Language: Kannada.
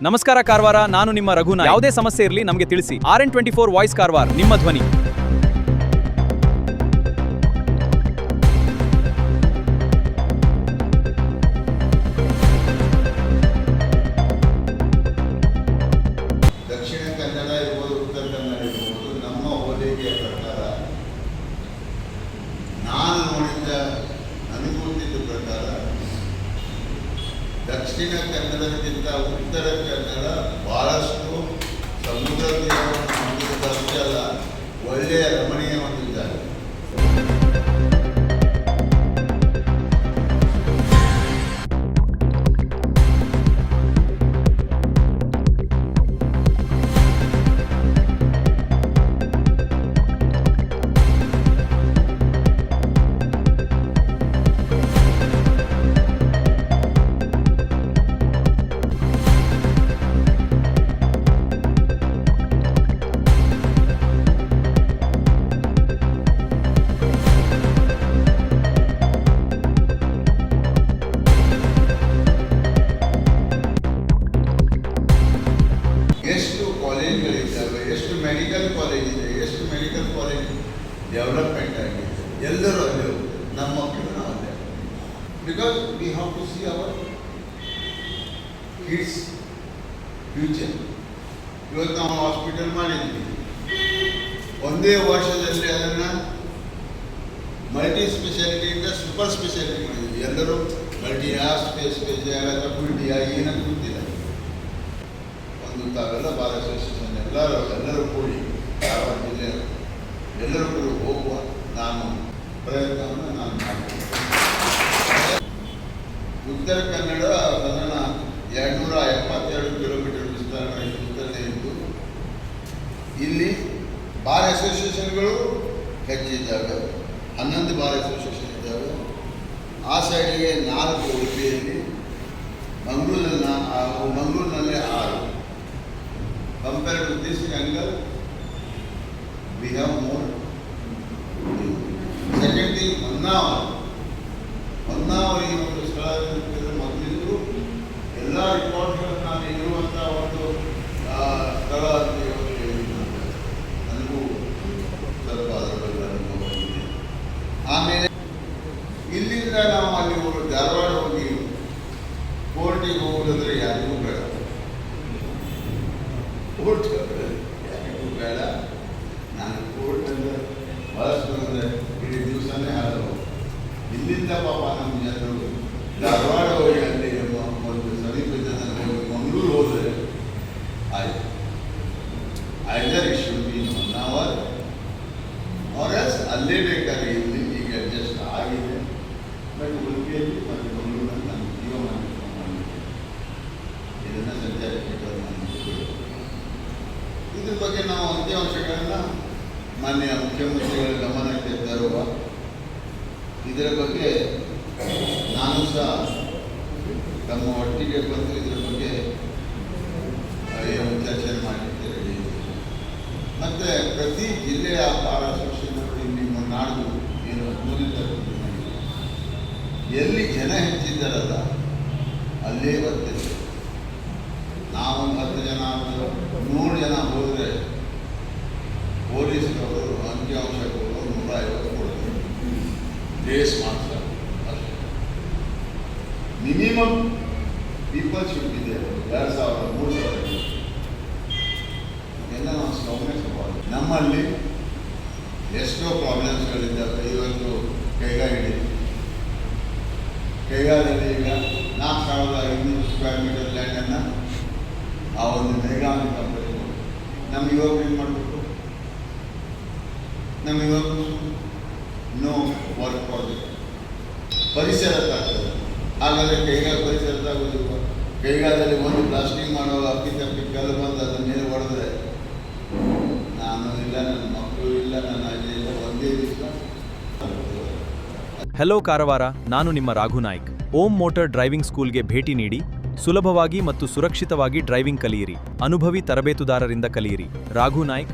ನಮಸ್ಕಾರ ಕಾರವಾರ, ನಾನು ನಿಮ್ಮ ರಘುನಾಥ್. ಯಾವುದೇ ಸಮಸ್ಯೆ ಇರಲಿ ನಮಗೆ ತಿಳಿಸಿ. RN24 ವಾಯ್ಸ್ ಕಾರವಾರ, ನಿಮ್ಮ ಧ್ವನಿ. ದಕ್ಷಿಣ ಕನ್ನಡ ಇರ್ಬೋದು, ಉತ್ತರ ಕನ್ನಡ ಇರ್ಬೋದು, ನಮ್ಮ ಹೋಲಿಕೆಯ ಪ್ರಕಾರ ನಾನು ನೋಡಿದ ನನಗೆ ಗೊತ್ತಿದ್ದ ಪ್ರಕಾರ ದಕ್ಷಿಣ ಕನ್ನಡಕ್ಕಿಂತ ಉತ್ತರ ಕನ್ನಡ ಬಹಳಷ್ಟು ಸಮುದ್ರ ತೀರವನ್ನು ಹೊಂದಿದ್ದಷ್ಟೇ ಅಲ್ಲ, ಒಳ್ಳೆಯ ರಮಣೀಯ ಹೊಂದಿದ್ದಾರೆ. ಎಷ್ಟು ಕಾಲೇಜ್ಗಳಿದ್ದಾವೆ, ಎಷ್ಟು ಮೆಡಿಕಲ್ ಕಾಲೇಜ್ ಇದೆ, ಎಷ್ಟು ಮೆಡಿಕಲ್ ಕಾಲೇಜ್ ಡೆವಲಪ್ಮೆಂಟ್ ಆಗಿದೆ, ಎಲ್ಲರೂ ಅಲ್ಲೇ ಹೋಗ್ತಾರೆ. ನಮ್ಮ ಮಕ್ಕಳು ನಾವು ಅಲ್ಲೇ, because we have to see our kids future. ಇವತ್ತು ನಾವು ಹಾಸ್ಪಿಟಲ್ ಮಾಡಿದ್ವಿ, ಒಂದೇ ವರ್ಷದಲ್ಲಿ ಅದನ್ನು ಮಲ್ಟಿ ಸ್ಪೆಷಾಲಿಟಿಯಿಂದ ಸೂಪರ್ ಸ್ಪೆಷಾಲಿಟಿ ಮಾಡಿದ್ವಿ. ಎಲ್ಲರೂ ಮಲ್ಟಿಯಾ ಫುಲ್ಟಿಯಾ ಏನಂತ ಗೊತ್ತಿಲ್ಲ. ತಾವೆಲ್ಲ ಭಾಳ ಅಸೋಸಿಯೇಷನ್ ಎಲ್ಲರೂ ಕೂಡಿ ಕಾರವಾರ ಜಿಲ್ಲೆ ಎಲ್ಲರೂ ಕೂಡ ಹೋಗುವ ಪ್ರಯತ್ನವನ್ನು ನಾನು ಮಾಡ್ತೀನಿ. ಉತ್ತರ ಕನ್ನಡ ಸಾಧಾರಣ 272 ಕಿಲೋಮೀಟರ್ ವಿಸ್ತರಣೆ ಇದ್ದು, ಇಲ್ಲಿ ಬಾರ್ ಅಸೋಸಿಯೇಷನ್ಗಳು ಹೆಚ್ಚಿದ್ದಾವೆ. 11 ಬಾರ್ ಅಸೋಸಿಯೇಷನ್ ಇದ್ದಾವೆ. ಆ ಸೈಡಿಗೆ 4 ಉಡುಪಿಯಲ್ಲಿ, ಮಂಗಳೂರಿನಲ್ಲಿ 6. Compared to this angle, we have more. Second thing, Honnavar ಈ ಒಂದು ಸ್ಥಳದಲ್ಲಿ ಮೊದಲಿದ್ದು ಎಲ್ಲ ರಿಕಾರ್ಡ್ಗಳನ್ನು ನಾನು ಇರುವಂಥ ಒಂದು ಸ್ಥಳ ಅಂತ ನನಗೂ ಸ್ವಲ್ಪ ಅದರ ಬಗ್ಗೆ ಅನುಭವ ಇದೆ. ಆಮೇಲೆ ಇಲ್ಲಿಂದ ನಾವು ಅಲ್ಲಿ ಧಾರವಾಡ ಹೋಗಿ ಕೋರ್ಟಿಗೆ ಹೋಗೋದಂದ್ರೆ ಯಾರಿಗೂ ಬೇಡ, ಯಾರಿಗೂ ಬೇಡ. ನಾನು ಕೋರ್ಟ್ ಅಂದರೆ ಬಹಳಷ್ಟು ಅಂದರೆ ಇಡೀ ದಿವಸನೇ ಹಾಳವು. ಇಲ್ಲಿಂದ ಪಾಪ ನಮ್ಮ ಜನರು ಧಾರವಾಡ ಹೋಗಿ ಅಲ್ಲಿ ಒಂದು ಸಮೀಪ ಜನರು ಹೋಗಿ ಮಂಗಳೂರು ಹೋದರೆ ಆಯಿತು. Either it should be in 1 hour or else ಅಲ್ಲೇ ಬೇಕಾದ್ರೆ ಇಲ್ಲಿ ಈಗ ಅಡ್ಜಸ್ಟ್ ಆಗಿದೆ. ಬಟ್ ಉಡುಪಿಯಲ್ಲಿ ಮತ್ತು ಮಂಗಳೂರಲ್ಲಿ ನಾನು ಜೀವ ಮಾಡಿದ್ದೇನೆ. ಇದನ್ನು ಸಂಚಾರಕ್ಕೆ ಇದ್ರ ಬಗ್ಗೆ ನಾವು ಅಂಕಿಅಂಶಗಳನ್ನು ಮಾನ್ಯ ಮುಖ್ಯಮಂತ್ರಿಗಳ ಗಮನಕ್ಕೆ ತರುವ, ಇದರ ಬಗ್ಗೆ ನಾನು ಸಹ ತಮ್ಮ ಒಟ್ಟಿಗೆ ಬಂದು ಇದರ ಬಗ್ಗೆ ಚರ್ಚೆ ಮಾಡಲಿಕ್ಕೆ ರೆಡಿ ಇದೆ. ಮತ್ತು ಪ್ರತಿ ಜಿಲ್ಲೆಯ ಬಾರ್ ಅಸೋಸಿಯೇಷನ್ಗಳು ನಿಮ್ಮ ನಾಡು ಏನು 13 ಎಲ್ಲಿ ಜನ ಹೆಚ್ಚಿದ್ದಾರಲ್ಲ ಅಲ್ಲೇ ಬರ್ತಿದೆ. ನಾವೊಂದು 10 ಜನ 100 ಜನ ಹೋದರೆ ಪೊಲೀಸ್ನವರು ಅಂಕಿಅಂಶಗಳು 150 ಕೊಡ್ತಾರೆ. ಡೇಸ್ ಮಾತ್ರ ಅಷ್ಟೇ. ಮಿನಿಮಮ್ ಪೀಪಲ್ ಶುಡ್ ಇದೆ 2000 3000 ಎಲ್ಲ ನಾವು ಸೌಮ್ಯ ಸ್ವಭಾವ. ನಮ್ಮಲ್ಲಿ ಎಷ್ಟೋ ಪ್ರಾಬ್ಲಮ್ಸ್ಗಳಿದ್ದಾವೆ. ಇವತ್ತು ಕೈಗಾದಲ್ಲಿ ಈಗ 4500 ಸ್ಕ್ವೇರ್ ಮೀಟರ್ ಲ್ಯಾಂಡನ್ನು ಆ ಒಂದು ಮೇಘಾನಿ ಕಂಪನಿ ನಮ್ಮ ಯುವಕರು ಏನು ಮಾಡಬೇಕು? ನಮ್ಮ ಯುವಕರು ನೋ ವರ್ಕ್ ಪ್ರಾಜೆಕ್ಟ್ ಪರಿಸರ ತಾಗ್ತದೆ. ಹಾಗಾದರೆ ಪರಿಸರ ತಾಗೋದಿಲ್ಲ. ಕೈಗಾಲದಲ್ಲಿ ಒಂದು ಪ್ಲಾಸ್ಟಿಂಗ್ ಮಾಡುವಾಗ ಅಪ್ಪಿತಪ್ಪಿ ಕಲ್ಲು ಬಂದು ಅದರ ಮೇಲೆ ಹೊಡೆದ್ರೆ ನಾನು ಇಲ್ಲ, ನನ್ನ ಮಕ್ಕಳು ಇಲ್ಲ, ನನ್ನ ಅಜ್ಜಿ ಇಲ್ಲ, ಒಂದೇ ದಿವಸ. ಹೆಲೋ ಕಾರವಾರ, ನಾನು ನಿಮ್ಮ ರಾಘುನಾಯ್ಕ್. ಓಂ ಮೋಟಾರ್ ಡ್ರೈವಿಂಗ್ ಸ್ಕೂಲ್ಗೆ ಭೇಟಿ ನೀಡಿ ಸುಲಭವಾಗಿ ಮತ್ತು ಸುರಕ್ಷಿತವಾಗಿ ಡ್ರೈವಿಂಗ್ ಕಲಿಯಿರಿ. ಅನುಭವಿ ತರಬೇತುದಾರರಿಂದ ಕಲಿಯಿರಿ. ರಾಘುನಾಯ್ಕ್.